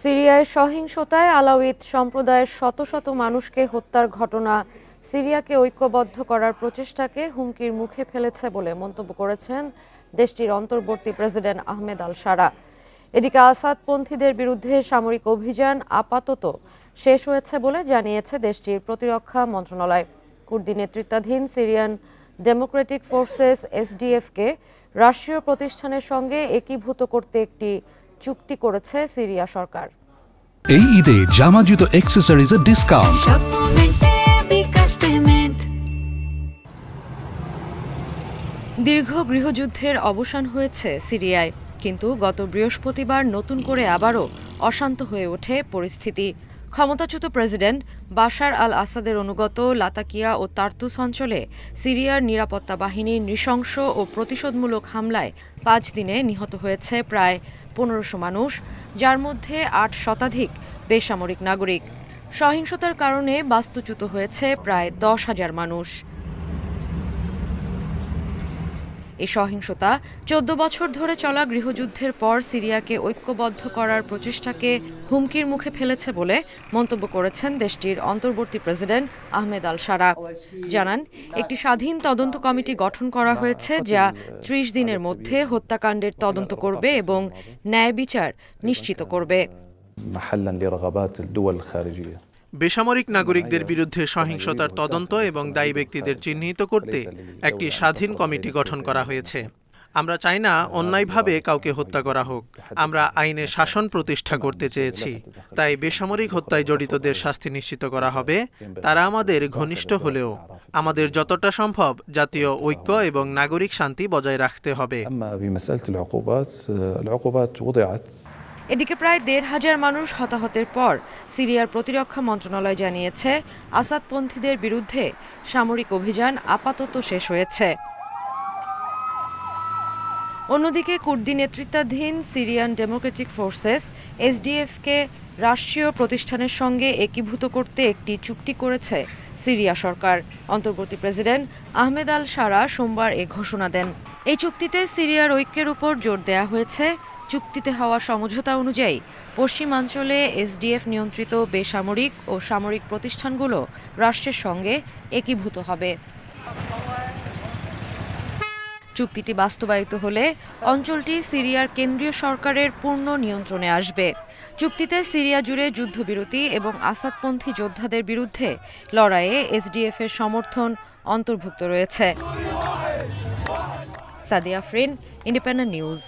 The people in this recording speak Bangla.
সিরিয়ায় সহিংসতায় আলাউইত সম্প্রদায়ের শত শত মানুষকে হত্যার ঘটনা সিরিয়াকে ঐক্যবদ্ধ করার প্রচেষ্টাকে হুমকির মুখে ফেলেছে বলে মন্তব্য করেছেন দেশটির অন্তর্বর্তী প্রেসিডেন্ট আহমেদ আল শারা। এদিকে আসাদপন্থীদের বিরুদ্ধে সামরিক অভিযান আপাতত শেষ হয়েছে বলে জানিয়েছে দেশটির প্রতিরক্ষা মন্ত্রণালয়। কুর্দি নেতৃত্বাধীন সিরিয়ান ডেমোক্রেটিক ফোর্সেস এসডিএফকে রাষ্ট্রীয় প্রতিষ্ঠানের সঙ্গে একীভূত করতে একটি চুক্তি করেছে সিরিয়া সরকার। এই ঈদে জামা জুতো অ্যাকসেসরিজের ডিসকাউন্ট। দীর্ঘ গৃহযুদ্ধের অবসান হয়েছে সিরিয়ায়, কিন্তু গত বৃহস্পতিবার নতুন করে আবারও অশান্ত হয়ে ওঠে পরিস্থিতি। ক্ষমতাচ্যুত প্রেসিডেন্ট বাশার আল আসাদের অনুগত লাতাকিয়া ও তার্তুস অঞ্চলে সিরিয়ার নিরাপত্তা বাহিনীর নৃশংস ও প্রতিশোধমূলক হামলায় ৫ দিনে নিহত হয়েছে প্রায় ১৫০০ মানুষ, যার মধ্যে ৮ শতাধিক বেসামরিক নাগরিক। সহিংসতার কারণে বাস্তুচ্যুত হয়েছে প্রায় ১০,০০০ মানুষ। এই সহিংসতা ১৪ বছর ধরে চলা গৃহযুদ্ধের পর সিরিয়াকে ঐক্যবদ্ধ করার প্রচেষ্টাকে হুমকির মুখে ফেলেছে বলে মন্তব্য করেছেন দেশটির অন্তর্বর্তী প্রেসিডেন্ট আহমেদ আল শারা। জানান, একটি স্বাধীন তদন্ত কমিটি গঠন করা হয়েছে যা ৩০ দিনের মধ্যে হত্যাকাণ্ডের তদন্ত করবে এবং ন্যায় বিচার নিশ্চিত করবে। বেসামরিক নাগরিকদের বিরুদ্ধে সহিংসতার তদন্ত এবং দায়ী ব্যক্তিদের চিহ্নিত করতে একটি স্বাধীন কমিটি গঠন করা হয়েছে। আমরা চাই না অন্যায়ভাবে কাউকে হত্যা করা হোক। আমরা আইনের শাসন প্রতিষ্ঠা করতে চেয়েছি, তাই বেসামরিক হত্যায় জড়িতদের শাস্তি নিশ্চিত করা হবে। তারা আমাদের ঘনিষ্ঠ হলেও আমাদের যতটা সম্ভব জাতীয় ঐক্য এবং নাগরিক শান্তি বজায় রাখতে হবে। এদিকে প্রায় ১৫০০ মানুষ হতাহতের পর সিরিয়ার প্রতিরক্ষা মন্ত্রণালয় জানিয়েছে আসাদপন্থীদের বিরুদ্ধে সামরিক অভিযান আপাতত শেষ হয়েছে। অন্যদিকে কুর্দি নেতৃত্বাধীন সিরিয়ান ডেমোক্রেটিক ফোর্সেস এসডিএফকে রাষ্ট্রীয় প্রতিষ্ঠানের সঙ্গে একীভূত করতে একটি চুক্তি করেছে সিরিয়া সরকার। অন্তর্বর্তী প্রেসিডেন্ট আহমেদ আল শারা সোমবার এ ঘোষণা দেন। এই চুক্তিতে সিরিয়ার ঐক্যের উপর জোর দেওয়া হয়েছে। চুক্তিতে হওয়া সমঝোতা অনুযায়ী পশ্চিমাঞ্চলে এসডিএফ নিয়ন্ত্রিত বেসামরিক ও সামরিক প্রতিষ্ঠানগুলো রাষ্ট্রের সঙ্গে একীভূত হবে। চুক্তিটি বাস্তবায়িত হলে অঞ্চলটি সিরিয়ার কেন্দ্রীয় সরকারের পূর্ণ নিয়ন্ত্রণে আসবে। চুক্তিতে সিরিয়া জুড়ে যুদ্ধবিরতি এবং আসাদপন্থী যোদ্ধাদের বিরুদ্ধে লড়াইয়ে এসডিএফ-এর সমর্থন অন্তর্ভুক্ত রয়েছে। Sadia Afrin, independent news.